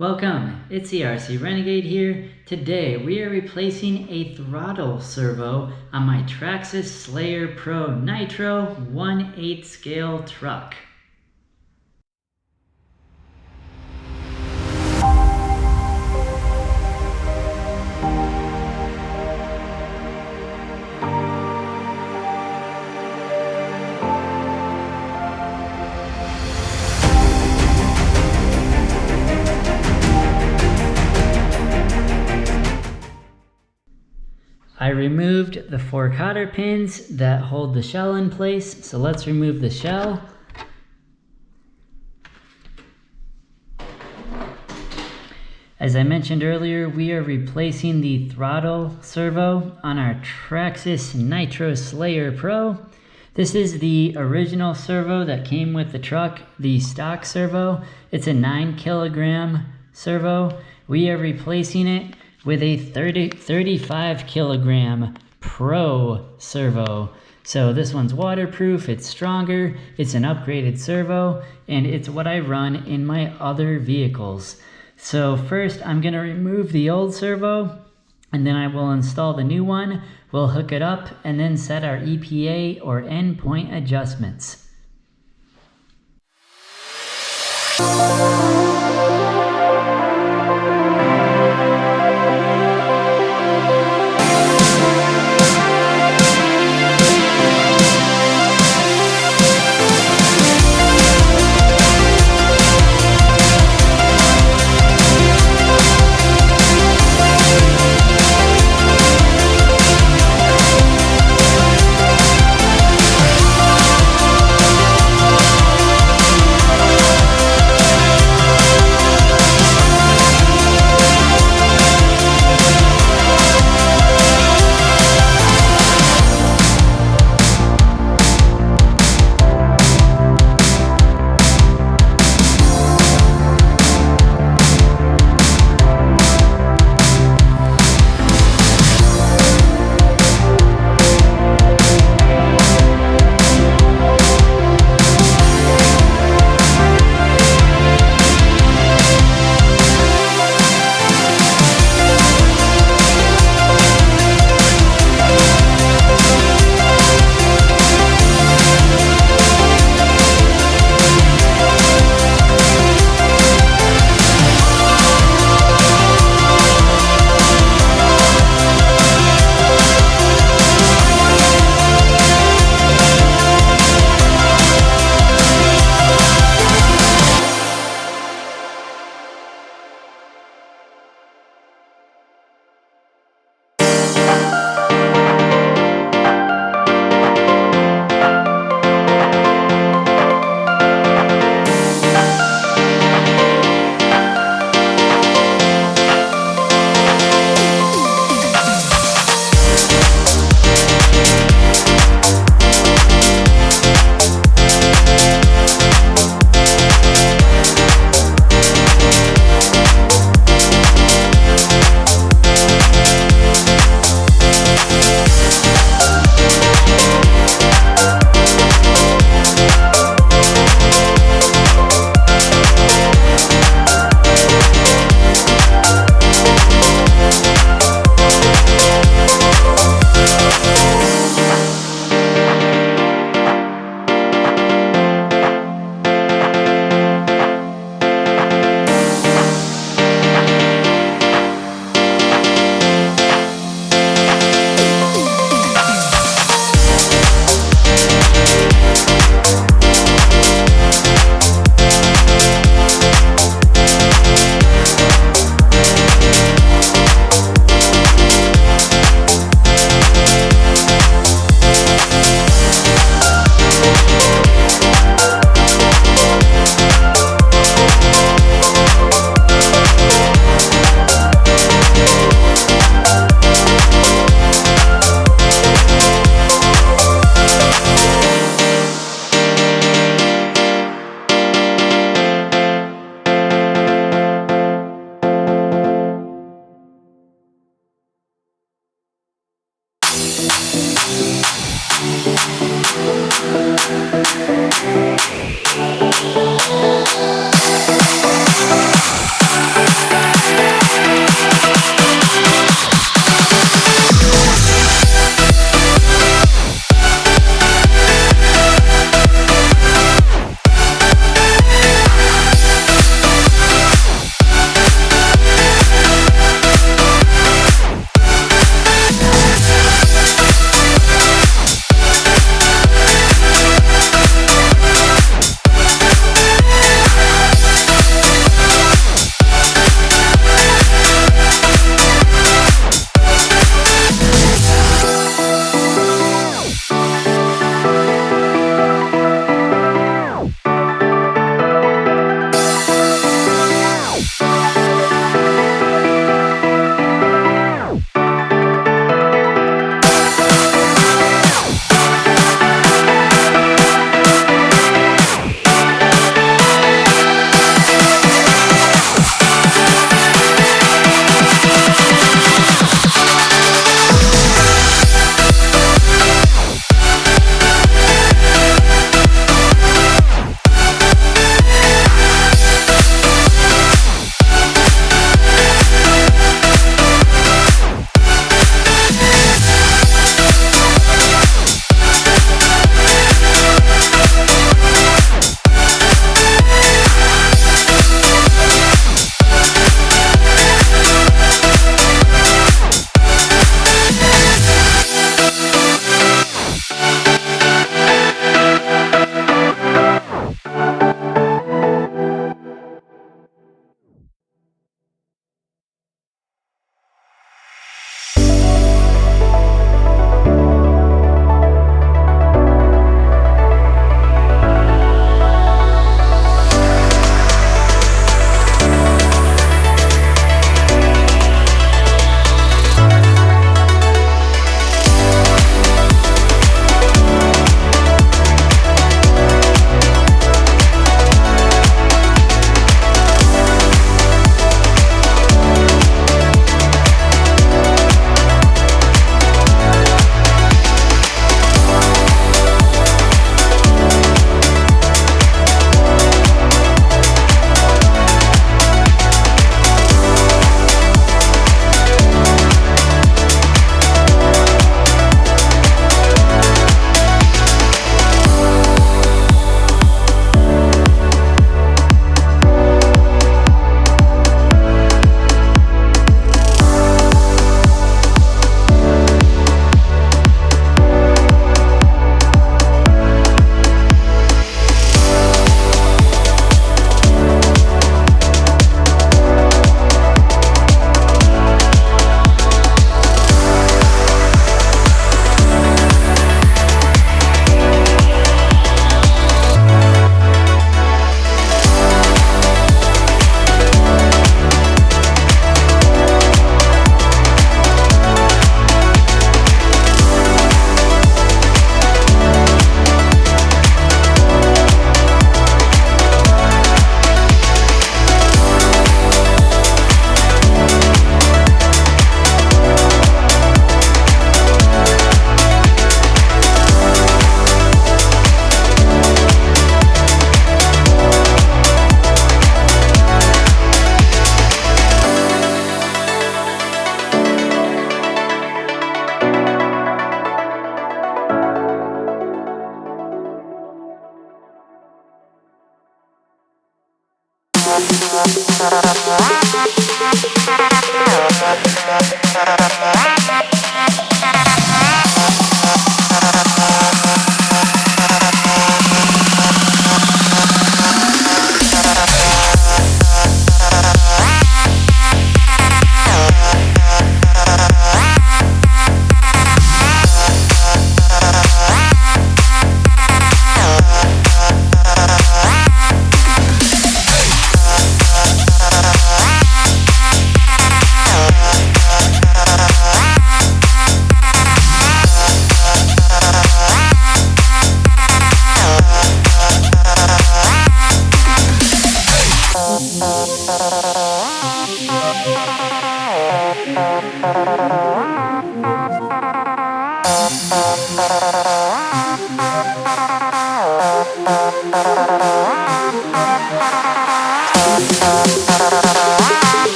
Welcome, it's the RC Renegade here. Today we are replacing a throttle servo on my Traxxas Slayer Pro Nitro 1/8 scale truck. I removed the 4 cotter pins that hold the shell in place, so let's remove the shell. As I mentioned earlier, we are replacing the throttle servo on our Traxxas Nitro Slayer Pro. This is the original servo that came with the truck, the stock servo. It's a 9 kilogram servo. We are replacing it with a 35 kilogram Pro servo. So this one's waterproof, it's stronger, it's an upgraded servo, and it's what I run in my other vehicles. So first I'm gonna remove the old servo, and then I will install the new one. We'll hook it up and then set our EPA or endpoint adjustments.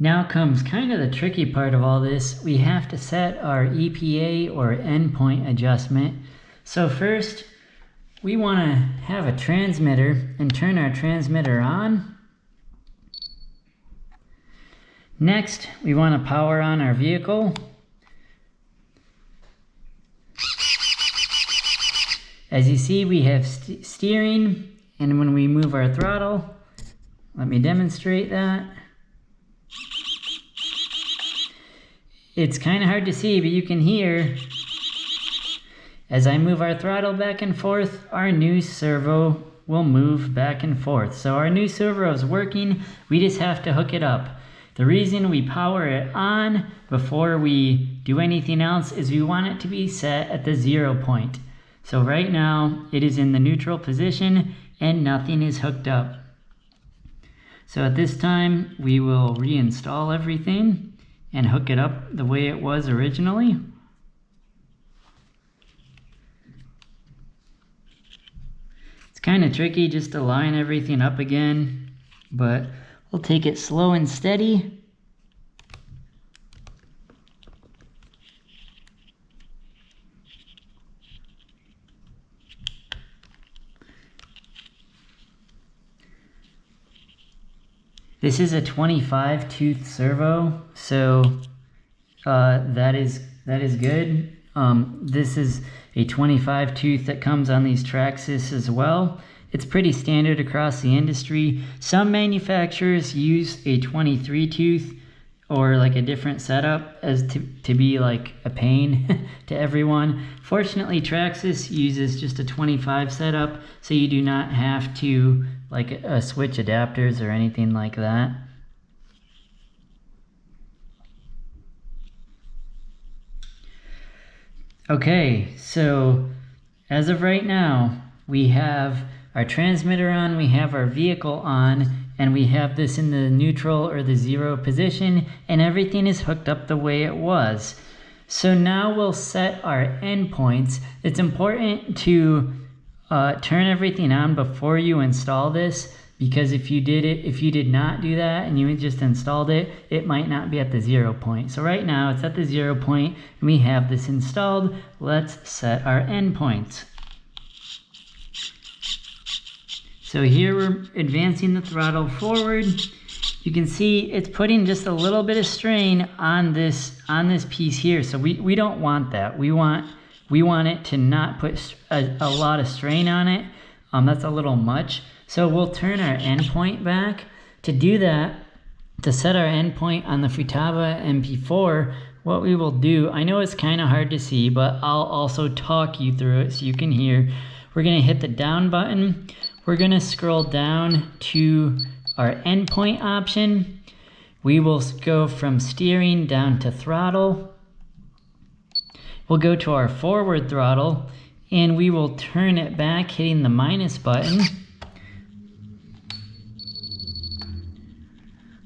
Now comes kind of the tricky part of all this. We have to set our EPA or endpoint adjustment So first, we want to have a transmitter and turn our transmitter on. Next, we want to power on our vehicle. As you see, we have steering, and when we move our throttle, let me demonstrate that. It's kind of hard to see, but you can hear, as I move our throttle back and forth, our new servo will move back and forth. So our new servo is working, we just have to hook it up. The reason we power it on before we do anything else is we want it to be set at the 0 point. So right now it is in the neutral position and nothing is hooked up. So at this time we will reinstall everything and hook it up the way it was originally. It's kind of tricky just to line everything up again, but we'll take it slow and steady. This is a 25 tooth servo, so that is good. This is a 25 tooth that comes on these Traxxas as well. It's pretty standard across the industry. Some manufacturers use a 23 tooth or like a different setup as to be like a pain to everyone. Fortunately, Traxxas uses just a 25 setup, so you do not have to like switch adapters or anything like that. Okay, so as of right now, we have our transmitter on, we have our vehicle on, and we have this in the neutral or the 0 position, and everything is hooked up the way it was. So now we'll set our endpoints. It's important to turn everything on before you install this, because if you did not do that and you just installed it, it might not be at the 0 point. So right now it's at the 0 point and we have this installed. Let's set our endpoints. So here we're advancing the throttle forward. You can see it's putting just a little bit of strain on this piece here. So we don't want that. We want it to not put a lot of strain on it. That's a little much. So we'll turn our endpoint back. To do that, to set our endpoint on the Futaba MP4, what we will do, I know it's kind of hard to see, but I'll also talk you through it so you can hear. We're going to hit the down button. We're going to scroll down to our endpoint option. We will go from steering down to throttle. We'll go to our forward throttle and we will turn it back, hitting the minus button.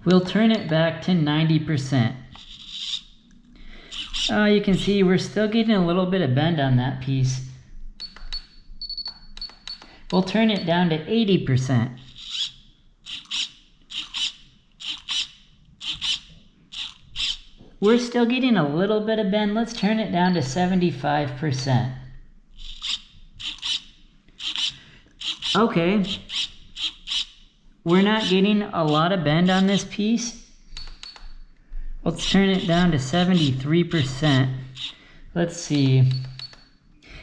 We'll turn it back to 90%. You can see we're still getting a little bit of bend on that piece. We'll turn it down to 80%. We're still getting a little bit of bend. Let's turn it down to 75%. Okay. We're not getting a lot of bend on this piece. Let's turn it down to 73%. Let's see.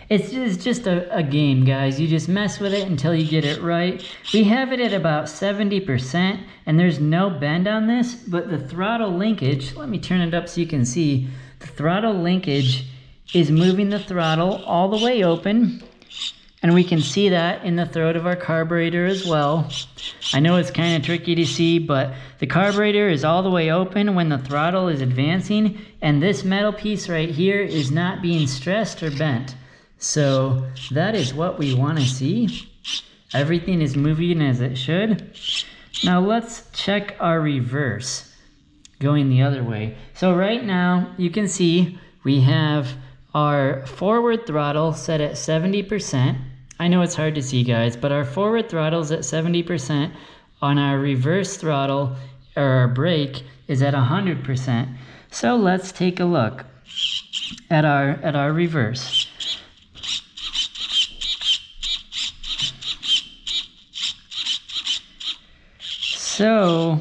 It's just a game, guys. You just mess with it until you get it right. We have it at about 70%, and there's no bend on this, but the throttle linkage, let me turn it up so you can see, the throttle linkage is moving the throttle all the way open, and we can see that in the throat of our carburetor as well. I know it's kind of tricky to see, but the carburetor is all the way open when the throttle is advancing, and this metal piece right here is not being stressed or bent. So that is what we want to see. Everything is moving as it should. Now let's check our reverse going the other way. So right now you can see we have our forward throttle set at 70%. I know it's hard to see, guys, but our forward throttle is at 70%. On our reverse throttle, or our brake, is at 100%. So let's take a look at our reverse. So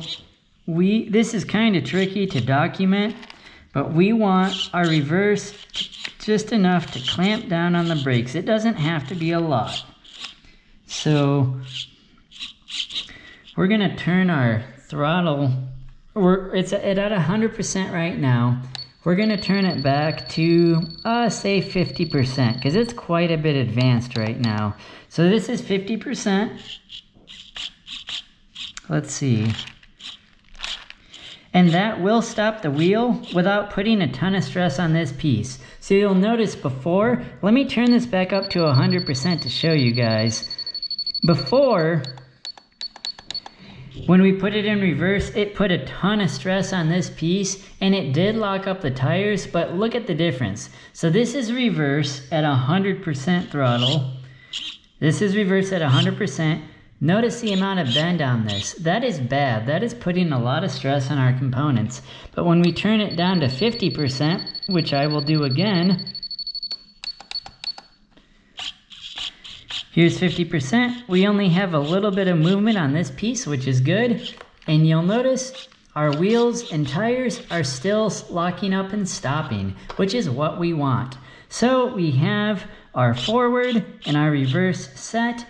this is kind of tricky to document, but we want our reverse just enough to clamp down on the brakes. It doesn't have to be a lot. So we're gonna turn our throttle, it's at 100% right now. We're gonna turn it back to, say 50%, because it's quite a bit advanced right now. So this is 50%. Let's see. And that will stop the wheel without putting a ton of stress on this piece. So you'll notice before, let me turn this back up to 100% to show you guys. Before, when we put it in reverse, it put a ton of stress on this piece and it did lock up the tires, but look at the difference. So this is reverse at 100% throttle. This is reverse at 100%. Notice the amount of bend on this. That is bad. That is putting a lot of stress on our components. But when we turn it down to 50%, which I will do again, here's 50%. We only have a little bit of movement on this piece, which is good. And you'll notice our wheels and tires are still locking up and stopping, which is what we want. So we have our forward and our reverse set.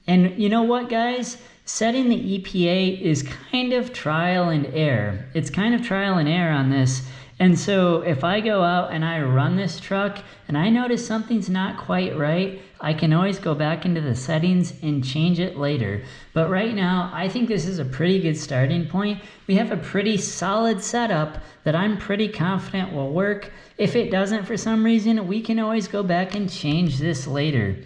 And you know what, guys? Setting the EPA is kind of trial and error. It's kind of trial and error on this. And so if I go out and I run this truck and I notice something's not quite right, I can always go back into the settings and change it later. But right now, I think this is a pretty good starting point. We have a pretty solid setup that I'm pretty confident will work. If it doesn't for some reason, we can always go back and change this later.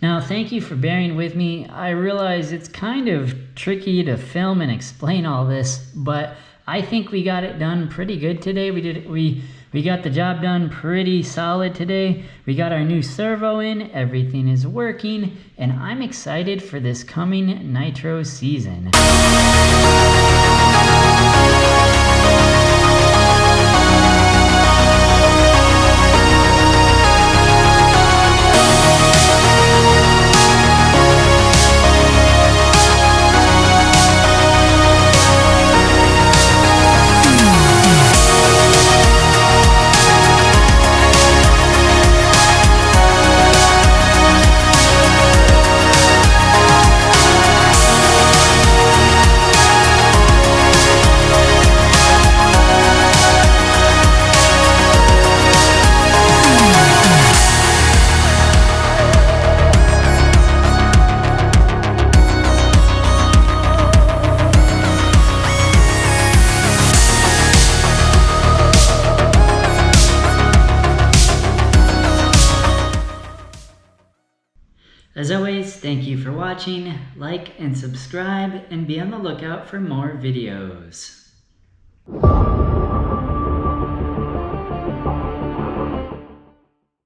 Now, thank you for bearing with me. I realize it's kind of tricky to film and explain all this, but I think we got it done pretty good today. We got the job done pretty solid today. We got our new servo in, everything is working, and I'm excited for this coming Nitro season. As always, thank you for watching, like and subscribe, and be on the lookout for more videos.